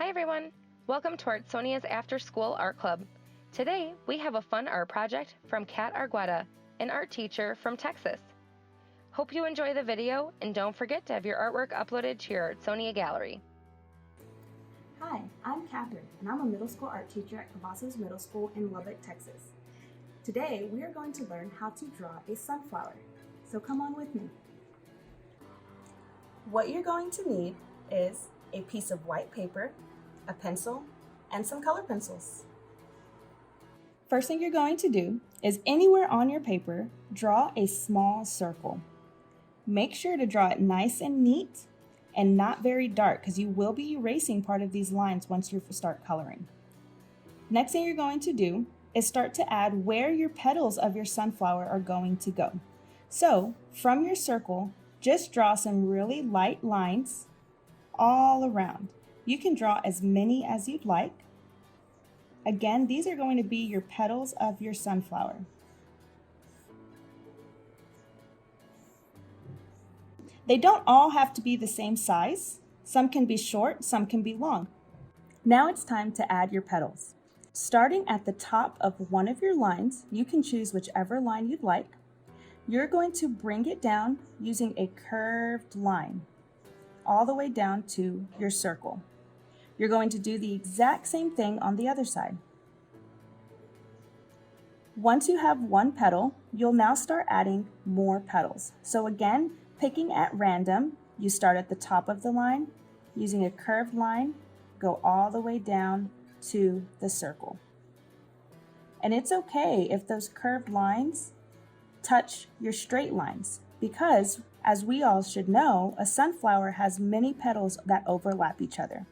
Hi everyone! Welcome to Artsonia's After School Art Club. Today we have a fun art project from Kat Argueta, an art teacher from Texas. Hope you enjoy the video and don't forget to have your artwork uploaded to your Artsonia gallery. Hi, I'm Catherine and I'm a middle school art teacher at Cavazos Middle School in Lubbock, Texas. Today we are going to learn how to draw a sunflower, so come on with me. What you're going to need is a piece of white paper, a pencil, and some color pencils. First thing you're going to do is anywhere on your paper, draw a small circle. Make sure to draw it nice and neat and not very dark because you will be erasing part of these lines once you start coloring. Next thing you're going to do is start to add where your petals of your sunflower are going to go. So from your circle, just draw some really light lines all around. You can draw as many as you'd like. Again, these are going to be your petals of your sunflower. They don't all have to be the same size. Some can be short, some can be long. Now it's time to add your petals. Starting at the top of one of your lines, you can choose whichever line you'd like. You're going to bring it down using a curved line all the way down to your circle. You're going to do the exact same thing on the other side. Once you have one petal, you'll now start adding more petals. So again, picking at random, you start at the top of the line, using a curved line, go all the way down to the circle. And it's okay if those curved lines touch your straight lines, because as we all should know, a sunflower has many petals that overlap each other.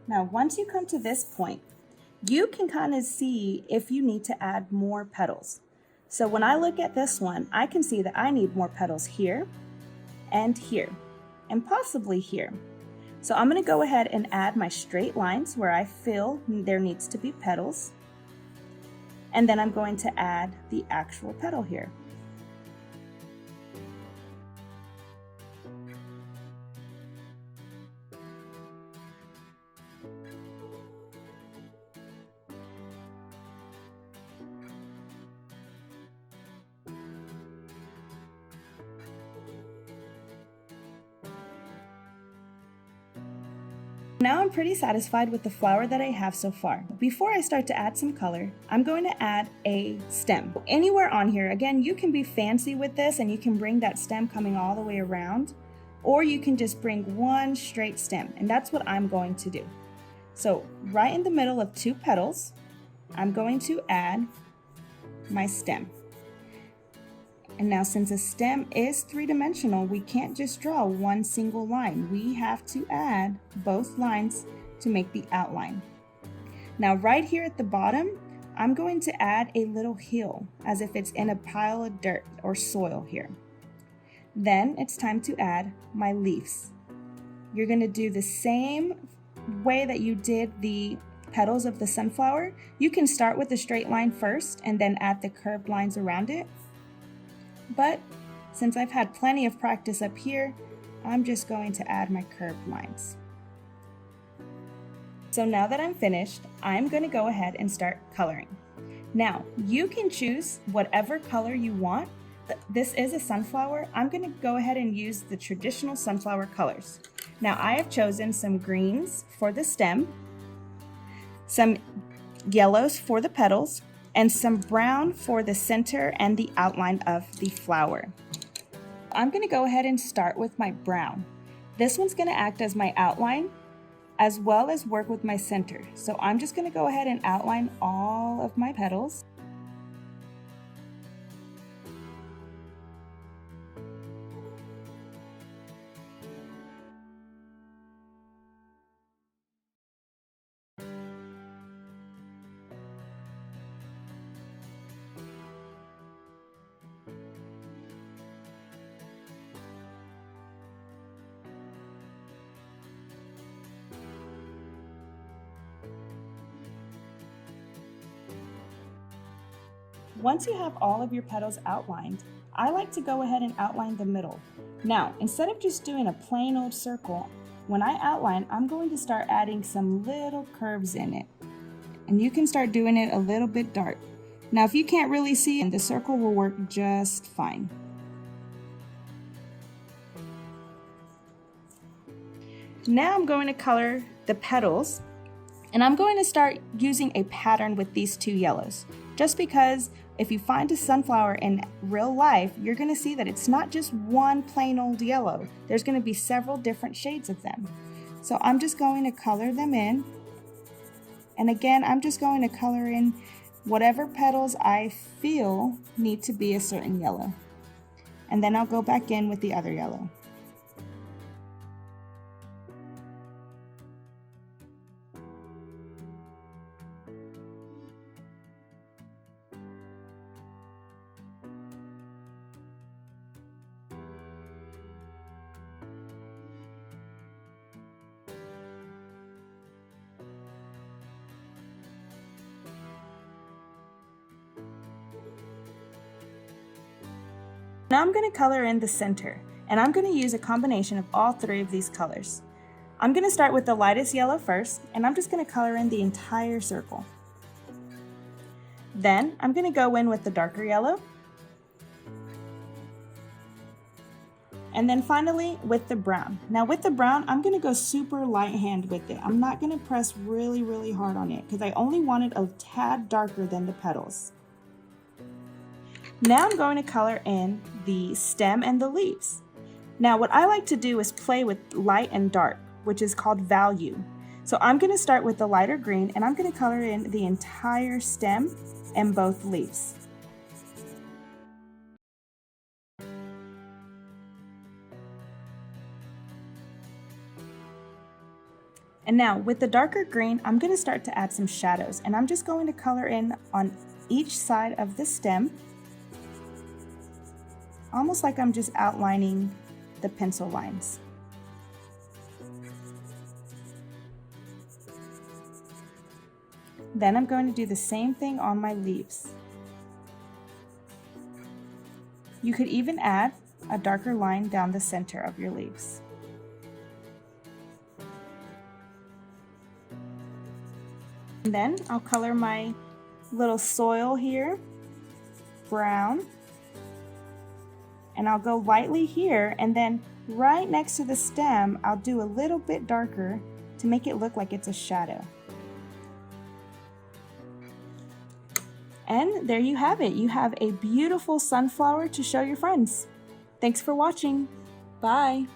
Now, once you come to this point, you can kind of see if you need to add more petals. So when I look at this one, I can see that I need more petals here, and possibly here. So I'm going to go ahead and add my straight lines where I feel there needs to be petals. And then I'm going to add the actual petal here. Now I'm pretty satisfied with the flower that I have so far. Before I start to add some color, I'm going to add a stem. Anywhere on here, again, you can be fancy with this and you can bring that stem coming all the way around, or you can just bring one straight stem, and that's what I'm going to do. So right in the middle of two petals, I'm going to add my stem. And now since a stem is three-dimensional, we can't just draw one single line. We have to add both lines to make the outline. Now right here at the bottom, I'm going to add a little hill as if it's in a pile of dirt or soil here. Then it's time to add my leaves. You're going to do the same way that you did the petals of the sunflower. You can start with the straight line first and then add the curved lines around it. But since I've had plenty of practice up here, I'm just going to add my curved lines. So now that I'm finished, I'm going to go ahead and start coloring. Now, you can choose whatever color you want. This is a sunflower. I'm going to go ahead and use the traditional sunflower colors. Now, I have chosen some greens for the stem, some yellows for the petals, and some brown for the center and the outline of the flower. I'm going to go ahead and start with my brown. This one's going to act as my outline as well as work with my center. So I'm just going to go ahead and outline all of my petals. Once you have all of your petals outlined, I like to go ahead and outline the middle. Now, instead of just doing a plain old circle, when I outline, I'm going to start adding some little curves in it. And you can start doing it a little bit dark. Now, if you can't really see, the circle will work just fine. Now I'm going to color the petals, and I'm going to start using a pattern with these two yellows. Just because if you find a sunflower in real life, you're going to see that it's not just one plain old yellow. There's going to be several different shades of them. So I'm just going to color them in. And again, I'm just going to color in whatever petals I feel need to be a certain yellow. And then I'll go back in with the other yellow. Now I'm going to color in the center, and I'm going to use a combination of all three of these colors. I'm going to start with the lightest yellow first, and I'm just going to color in the entire circle. Then I'm going to go in with the darker yellow. And then finally with the brown. Now with the brown, I'm going to go super light hand with it. I'm not going to press really hard on it because I only want it a tad darker than the petals. Now I'm going to color in the stem and the leaves. Now what I like to do is play with light and dark, which is called value. So I'm going to start with the lighter green, and I'm going to color in the entire stem and both leaves. And now with the darker green, I'm going to start to add some shadows, and I'm just going to color in on each side of the stem, almost like I'm just outlining the pencil lines. Then I'm going to do the same thing on my leaves. You could even add a darker line down the center of your leaves. And then I'll color my little soil here brown. And I'll go lightly here, and then right next to the stem, I'll do a little bit darker to make it look like it's a shadow. And there you have it. You have a beautiful sunflower to show your friends. Thanks for watching. Bye.